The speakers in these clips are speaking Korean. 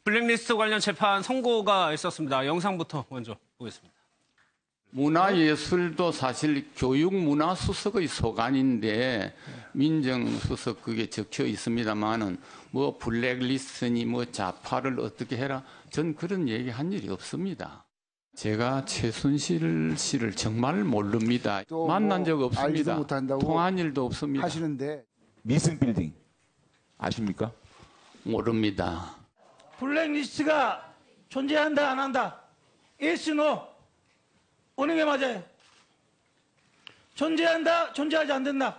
블랙리스트 관련 재판 선고가 있었습니다. 영상부터 먼저 보겠습니다. 문화예술도 사실 교육문화수석의 소관인데 민정수석 그게 적혀 있습니다만은 뭐 블랙리스트니 뭐 좌파를 어떻게 해라 전 그런 얘기 한 일이 없습니다. 제가 최순실 씨를 정말 모릅니다. 만난 적 없습니다. 통한 일도 없습니다. 하시는데 미승빌딩 아십니까? 모릅니다. 블랙리스트가 존재한다 안 한다? yes, no. 어느 게 맞아요? 존재한다, 존재하지 않는다.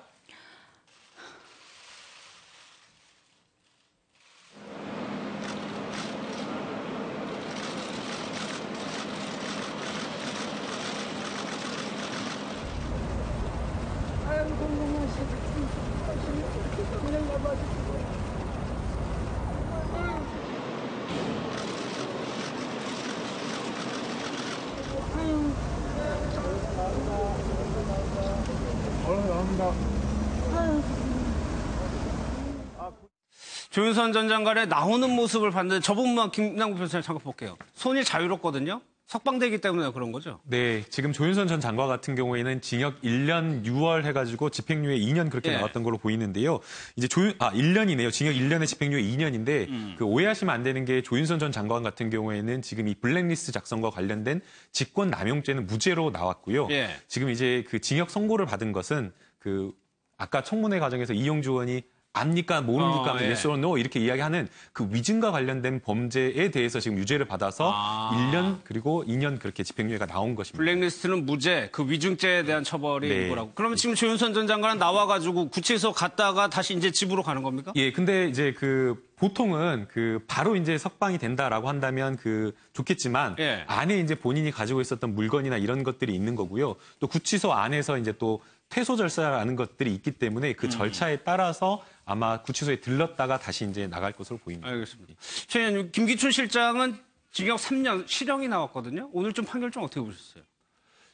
조윤선 전 장관의 나오는 모습을 봤는데 저 부분만 김남국 변호사님 잠깐 볼게요. 손이 자유롭거든요. 석방되기 때문에 그런 거죠? 네, 지금 조윤선 전 장관 같은 경우에는 징역 1년 6월 해가지고 집행유예 2년 그렇게 나왔던 걸로 보이는데요. 이제 1년이네요. 징역 1년에 집행유예 2년인데 그 오해하시면 안 되는 게 조윤선 전 장관 같은 경우에는 지금 이 블랙리스트 작성과 관련된 직권남용죄는 무죄로 나왔고요. 지금 이제 그 징역 선고를 받은 것은 그 아까 청문회 과정에서 이용주 의원이 압니까 모릅니까 yes or no 이렇게 이야기하는 그 위증과 관련된 범죄에 대해서 지금 유죄를 받아서 1년 그리고 2년 그렇게 집행유예가 나온 것입니다. 블랙리스트는 무죄, 그 위증죄에 대한 처벌이 이거라고. 그러면 지금 조윤선 전 장관은 나와가지고 구치소 갔다가 다시 이제 집으로 가는 겁니까? 예, 근데 이제 그 보통은 그 바로 이제 석방이 된다라고 한다면 그 좋겠지만 안에 이제 본인이 가지고 있었던 물건이나 이런 것들이 있는 거고요. 또 구치소 안에서 이제 또 퇴소 절차라는 것들이 있기 때문에 그 절차에 따라서 아마 구치소에 들렀다가 다시 이제 나갈 것으로 보입니다. 알겠습니다. 최 김기춘 실장은 징역 3년 실형이 나왔거든요. 오늘 좀 판결 좀 어떻게 보셨어요?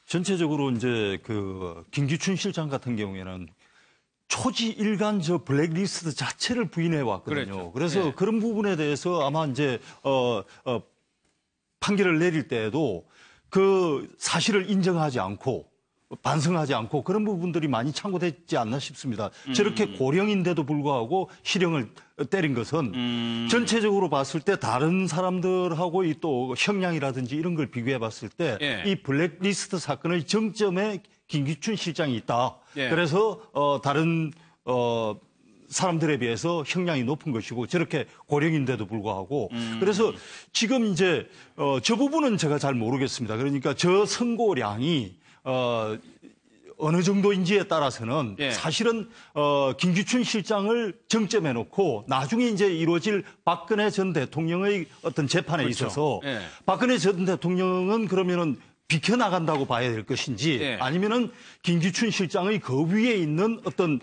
전체적으로 이제 그 김기춘 실장 같은 경우에는 초지일간 저 블랙리스트 자체를 부인해 왔거든요. 그래서 그런 부분에 대해서 아마 이제 판결을 내릴 때에도 그 사실을 인정하지 않고 반성하지 않고 그런 부분들이 많이 참고됐지 않나 싶습니다. 저렇게 고령인데도 불구하고 실형을 때린 것은 전체적으로 봤을 때 다른 사람들하고 이 또 형량이라든지 이런 걸 비교해 봤을 때 이 블랙리스트 사건의 정점에 김기춘 실장이 있다. 그래서 다른 사람들에 비해서 형량이 높은 것이고 저렇게 고령인데도 불구하고 그래서 지금 이제 저 부분은 제가 잘 모르겠습니다. 그러니까 저 선고량이 어느 정도인지에 따라서는 사실은 김기춘 실장을 정점에 놓고 나중에 이제 이루어질 박근혜 전 대통령의 어떤 재판에 있어서 박근혜 전 대통령은 그러면은 비켜나간다고 봐야 될 것인지 아니면은 김기춘 실장의 그 위에 있는 어떤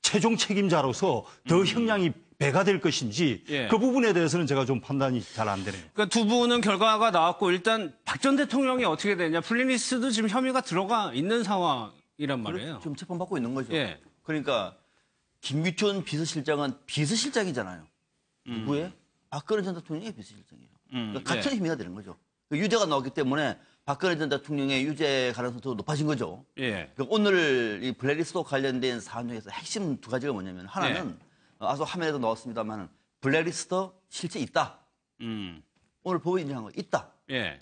최종 책임자로서 더 형량이 배가 될 것인지 그 부분에 대해서는 제가 좀 판단이 잘 안 되네요. 그러니까 두 분은 결과가 나왔고 일단 박 전 대통령이 어떻게 되냐. 블랙리스트도 지금 혐의가 들어가 있는 상황이란 말이에요. 지금 재판받고 있는 거죠. 그러니까 김기춘 비서실장은 비서실장이잖아요. 누구의? 박근혜 전 대통령의 비서실장이에요. 그러니까 같은 혐의가 되는 거죠. 유죄가 나왔기 때문에 박근혜 전 대통령의 유죄 가능성이 더 높아진 거죠. 그러니까 오늘 이 블랙리스트와 관련된 사안 중에서 핵심 두 가지가 뭐냐면 하나는 아까 화면에도 나왔습니다만 블랙리스트 실제 있다. 오늘 법원 인정한 거 있다.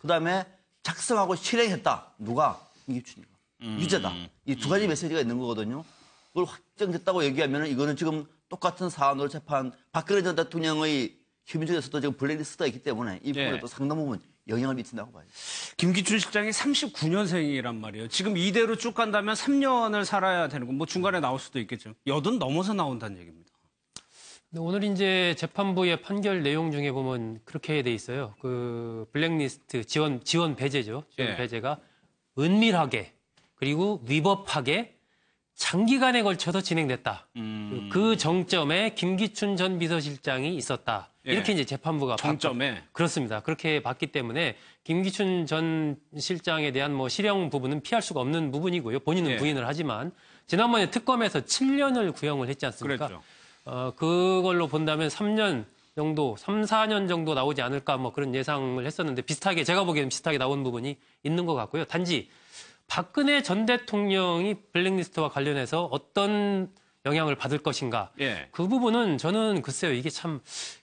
그다음에 작성하고 실행했다. 누가? 김기춘이가. 유죄다. 이 두 가지 메시지가 있는 거거든요. 그걸 확정됐다고 얘기하면 이거는 지금 똑같은 사안으로 재판 박근혜 전 대통령의 혐의 중에서도 지금 블랙리스트가 있기 때문에 이 부분에 또 상당 부분 영향을 미친다고 봐요. 김기춘 실장이 39년생이란 말이에요. 지금 이대로 쭉 간다면 3년을 살아야 되는 거. 뭐 중간에 나올 수도 있겠죠. 80 넘어서 나온다는 얘기입니다. 오늘 이제 재판부의 판결 내용 중에 보면 그렇게 돼 있어요. 그 블랙리스트 지원 배제죠. 지원 배제가 은밀하게 그리고 위법하게 장기간에 걸쳐서 진행됐다. 그 정점에 김기춘 전 비서실장이 있었다. 이렇게 이제 재판부가 정점에 그렇습니다. 그렇게 봤기 때문에 김기춘 전 실장에 대한 뭐 실형 부분은 피할 수가 없는 부분이고요. 본인은 부인을 하지만 지난번에 특검에서 7년을 구형을 했지 않습니까? 그랬죠. 그걸로 본다면 3년 정도, 3, 4년 정도 나오지 않을까 뭐 그런 예상을 했었는데 비슷하게 제가 보기에는 비슷하게 나온 부분이 있는 것 같고요. 단지 박근혜 전 대통령이 블랙리스트와 관련해서 어떤 영향을 받을 것인가. 예. 그 부분은 저는 글쎄요. 이게 참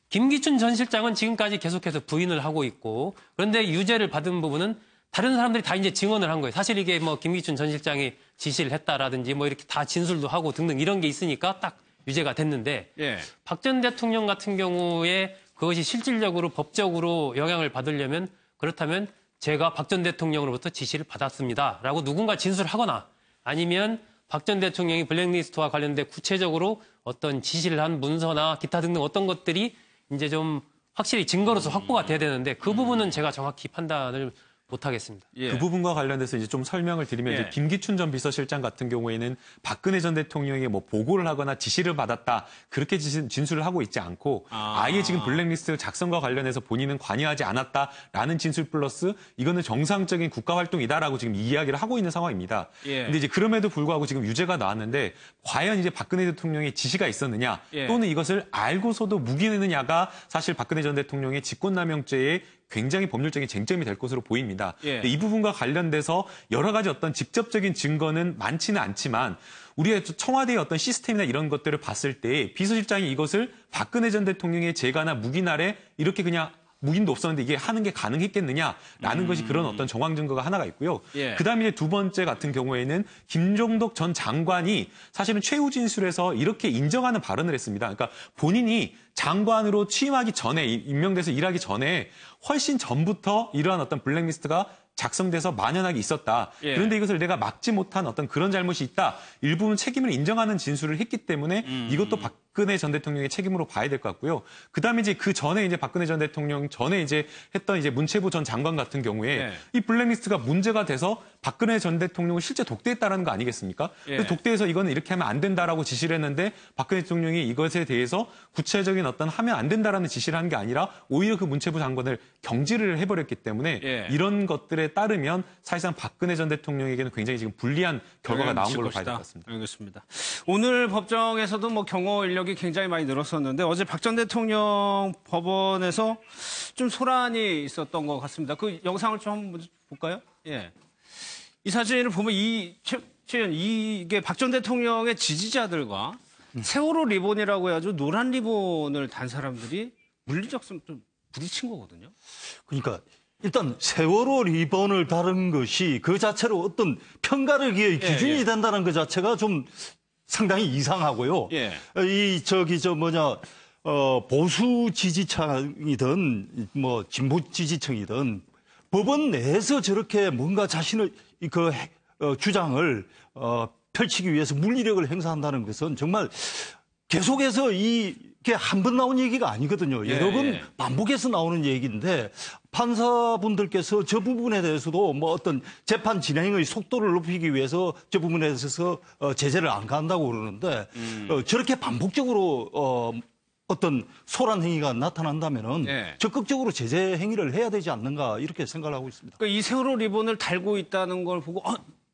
김기춘 전 실장은 지금까지 계속해서 부인을 하고 있고 그런데 유죄를 받은 부분은 다른 사람들이 다 이제 증언을 한 거예요. 사실 이게 뭐 김기춘 전 실장이 지시를 했다라든지 뭐 이렇게 다 진술도 하고 등등 이런 게 있으니까 딱 유죄가 됐는데 예. 박 전 대통령 같은 경우에 그것이 실질적으로 법적으로 영향을 받으려면 그렇다면 제가 박 전 대통령으로부터 지시를 받았습니다라고 누군가 진술하거나 아니면 박 전 대통령이 블랙리스트와 관련돼 구체적으로 어떤 지시를 한 문서나 기타 등등 어떤 것들이 이제 좀 확실히 증거로서 확보가 돼야 되는데 그 부분은 제가 정확히 판단을 못하겠습니다. 예. 그 부분과 관련돼서 이제 좀 설명을 드리면 예. 이제 김기춘 전 비서실장 같은 경우에는 박근혜 전 대통령에게 뭐 보고를 하거나 지시를 받았다 그렇게 진술을 하고 있지 않고 아예 지금 블랙리스트 작성과 관련해서 본인은 관여하지 않았다라는 진술 플러스 이거는 정상적인 국가 활동이다라고 지금 이야기를 하고 있는 상황입니다. 예. 근데 이제 그럼에도 불구하고 지금 유죄가 나왔는데 과연 이제 박근혜 대통령의 지시가 있었느냐 예. 또는 이것을 알고서도 묵인했느냐가 사실 박근혜 전 대통령의 직권남용죄의 굉장히 법률적인 쟁점이 될 것으로 보입니다. 예. 근데 이 부분과 관련돼서 여러 가지 어떤 직접적인 증거는 많지는 않지만 우리의 청와대의 어떤 시스템이나 이런 것들을 봤을 때 비서실장이 이것을 박근혜 전 대통령의 재가나 묵인 아래 이렇게 그냥 묵인도 없었는데 이게 하는 게 가능했겠느냐라는 것이 그런 어떤 정황 증거가 하나가 있고요. 예. 그다음에 이제 두 번째 같은 경우에는 김종덕 전 장관이 사실은 최후 진술에서 이렇게 인정하는 발언을 했습니다. 그러니까 본인이 장관으로 취임하기 전에 임명돼서 일하기 전에 훨씬 전부터 이러한 어떤 블랙리스트가 작성돼서 만연하게 있었다. 예. 그런데 이것을 내가 막지 못한 어떤 그런 잘못이 있다. 일부분 책임을 인정하는 진술을 했기 때문에 이것도 박근혜 전 대통령의 책임으로 봐야 될 것 같고요. 그다음에 이제 그 전에 이제 박근혜 전 대통령 전에 이제 했던 이제 문체부 전 장관 같은 경우에 예. 이 블랙리스트가 문제가 돼서 박근혜 전 대통령을 실제 독대했다라는 거 아니겠습니까? 예. 그래서 독대해서 이거는 이렇게 하면 안 된다라고 지시를 했는데 박근혜 대통령이 이것에 대해서 구체적인 어떤 하면 안 된다라는 지시를 한 게 아니라 오히려 그 문체부 장관을 경질을 해버렸기 때문에 예. 이런 것들에 따르면 사실상 박근혜 전 대통령에게는 굉장히 지금 불리한 결과가 나온 걸로 봐야 될 것 같습니다. 알겠습니다. 오늘 법정에서도 뭐 경호 인력이 굉장히 많이 늘었었는데 어제 박 전 대통령 법원에서 좀 소란이 있었던 것 같습니다. 그 영상을 좀 한번 볼까요? 예. 이 사진을 보면 최현 이게 박 전 대통령의 지지자들과 세월호 리본이라고 해가지고 노란 리본을 단 사람들이 물리적으로 좀 부딪힌 거거든요. 그러니까 일단 세월호 리본을 다룬 것이 그 자체로 어떤 평가를 기의 기준이 예. 된다는 것 자체가 좀 상당히 이상하고요. 예. 보수 지지층이든 뭐 진보 지지층이든 법원 내에서 저렇게 뭔가 자신의 주장을 펼치기 위해서 물리력을 행사한다는 것은 정말 계속해서 이게 한 번 나온 얘기가 아니거든요. 예, 여러 번 예. 반복해서 나오는 얘기인데 판사분들께서 저 부분에 대해서도 뭐 어떤 재판 진행의 속도를 높이기 위해서 저 부분에 대해서 제재를 안 간다고 그러는데 저렇게 반복적으로 어떤 소란 행위가 나타난다면은 예. 적극적으로 제재 행위를 해야 되지 않는가 이렇게 생각을 하고 있습니다. 그러니까 이 세월호 리본을 달고 있다는 걸 보고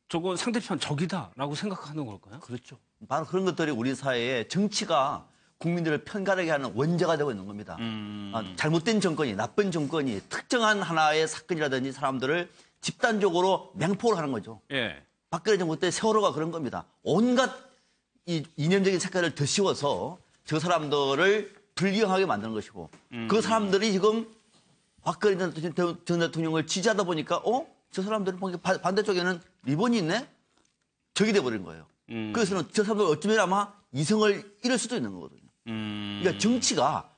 저건 상대편 적이다라고 생각하는 걸까요? 그렇죠. 바로 그런 것들이 우리 사회에 정치가 국민들을 편가르게 하는 원죄가 되고 있는 겁니다. 잘못된 정권이, 나쁜 정권이 특정한 하나의 사건이라든지 사람들을 집단적으로 맹폭을 하는 거죠. 예. 박근혜 정부 때 세월호가 그런 겁니다. 온갖 이 이념적인 색깔을 더 씌워서 저 사람들을 불기용하게 만드는 것이고 그 사람들이 지금 박근혜 전 대통령을 지지하다 보니까 저 사람들은 반대쪽에는 리본이 있네? 적이 돼버린 거예요. 그래서는 저 사람들 어쩌면 아마 이성을 잃을 수도 있는 거거든요. 그러니까 정치가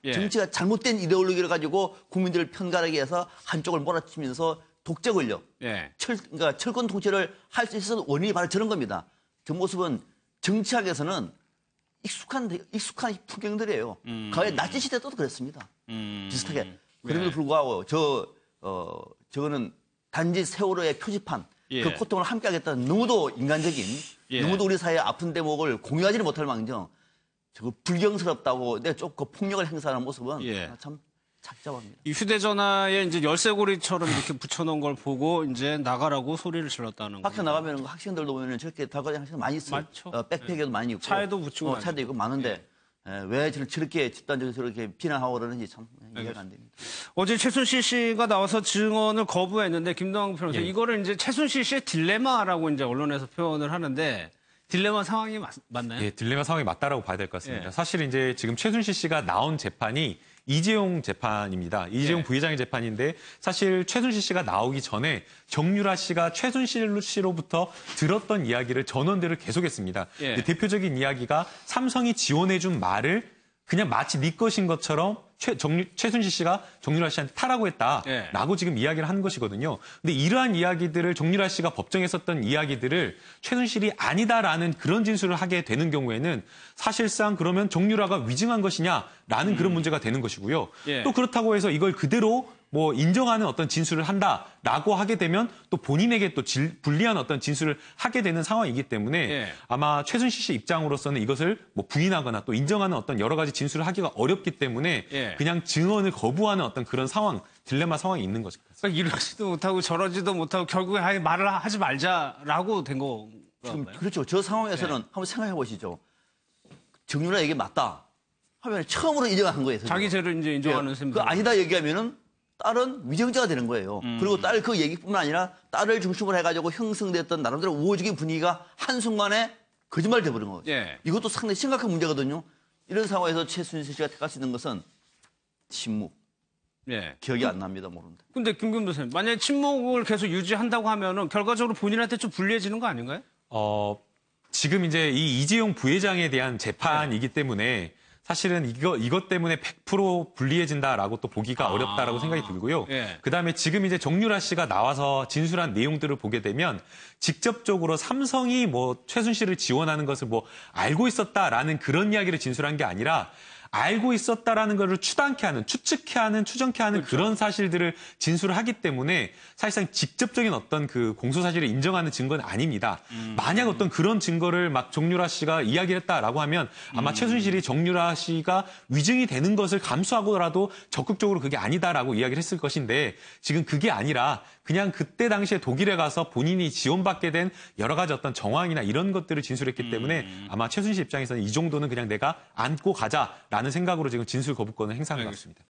잘못된 이데올로기를 가지고 국민들을 편가르게 해서 한쪽을 몰아치면서 독재 권력, 예. 그러니까 철권 통치를 할 수 있어서 원인이 바로 저런 겁니다. 저 모습은 정치학에서는 익숙한 풍경들이에요. 과거 나치 시대 때도 그랬습니다. 비슷하게. 그럼에도 불구하고 저거는 단지 세월호의 표지판, 예. 그 고통을 함께하겠다는 너무도 인간적인, 예. 너무도 우리 사회의 아픈 대목을 공유하지는 못할 망정 저거 불경스럽다고 내가 그 폭력을 행사하는 모습은 예. 참 착잡합니다. 이 휴대전화에 이제 열쇠고리처럼 이렇게 붙여놓은 걸 보고 이제 나가라고 소리를 질렀다는 밖에 거. 나가면 학생들도 보면 저렇게 달고 다니는 학생 많이 있어요. 많죠. 백팩에도 많이 있고. 차에도 붙이고 차에도 있고 많은데 왜 저렇게 집단적으로 저렇게 비난하고 그러는지 참 이해가 안 됩니다. 어제 최순실 씨가 나와서 증언을 거부했는데 김동완 변호사 이거를 이제 최순실 씨의 딜레마라고 이제 언론에서 표현을 하는데 딜레마 상황이 맞나요? 예, 딜레마 상황이 맞다라고 봐야 될 것 같습니다. 예. 사실 이제 지금 최순실 씨가 나온 재판이 이재용 재판입니다. 이재용 예. 부회장의 재판인데 사실 최순실 씨가 나오기 전에 정유라 씨가 최순실 씨로부터 들었던 이야기를 전원들을 계속했습니다. 예. 대표적인 이야기가 삼성이 지원해준 말을 그냥 마치 네 것인 것처럼 최순실 씨가 정유라 씨한테 타라고 했다라고 예. 지금 이야기를 한 것이거든요. 근데 이러한 이야기들을 정유라 씨가 법정에 썼던 이야기들을 최순실이 아니다라는 그런 진술을 하게 되는 경우에는 사실상 그러면 정유라가 위증한 것이냐라는 그런 문제가 되는 것이고요. 예. 또 그렇다고 해서 이걸 그대로 뭐 인정하는 어떤 진술을 한다라고 하게 되면 또 본인에게 또 불리한 어떤 진술을 하게 되는 상황이기 때문에 예. 아마 최순실 씨 입장으로서는 이것을 뭐 부인하거나 또 인정하는 어떤 여러 가지 진술을 하기가 어렵기 때문에 예. 그냥 증언을 거부하는 어떤 그런 상황, 딜레마 상황이 있는 거죠. 그러니까 이러지도 못하고 저러지도 못하고 결국에 아예 말을 하지 말자라고 된 거. 지금 그렇죠. 저 상황에서는 한번 생각해 보시죠. 정유라 얘기 맞다 하면 처음으로 인정한 거예요. 자기 죄를 이제 인정하는 그 셈입니다. 아니다 얘기하면은 딸은 위정자가 되는 거예요. 그리고 딸 그 얘기뿐만 아니라 딸을 중심으로 해가지고 형성됐던 나름대로 우호적인 분위기가 한순간에 거짓말 돼버린 거죠. 예. 이것도 상당히 심각한 문제거든요. 이런 상황에서 최순실 씨가 택할 수 있는 것은 침묵. 예. 기억이 안 납니다. 모릅니다. 근데 김금 교수님, 만약에 침묵을 계속 유지한다고 하면은 결과적으로 본인한테 좀 불리해지는 거 아닌가요? 지금 이제 이 이재용 부회장에 대한 재판이기 때문에 사실은 이것 때문에 100% 불리해진다라고 또 보기가 어렵다라고 생각이 들고요. 예. 그다음에 지금 이제 정유라 씨가 나와서 진술한 내용들을 보게 되면 직접적으로 삼성이 뭐 최순실을 지원하는 것을 뭐 알고 있었다라는 그런 이야기를 진술한 게 아니라 알고 있었다라는 것을 추측케 하는 그렇죠. 그런 사실들을 진술을 하기 때문에 사실상 직접적인 어떤 그 공소 사실을 인정하는 증거는 아닙니다. 만약 어떤 그런 증거를 막 정유라 씨가 이야기를 했다라고 하면 아마 최순실이 정유라 씨가 위증이 되는 것을 감수하고라도 적극적으로 그게 아니다라고 이야기를 했을 것인데 지금 그게 아니라 그냥 그때 당시에 독일에 가서 본인이 지원받게 된 여러 가지 어떤 정황이나 이런 것들을 진술했기 때문에 아마 최순실 입장에서는 이 정도는 그냥 내가 안고 가자라는 생각으로 지금 진술 거부권을 행사한 것 같습니다.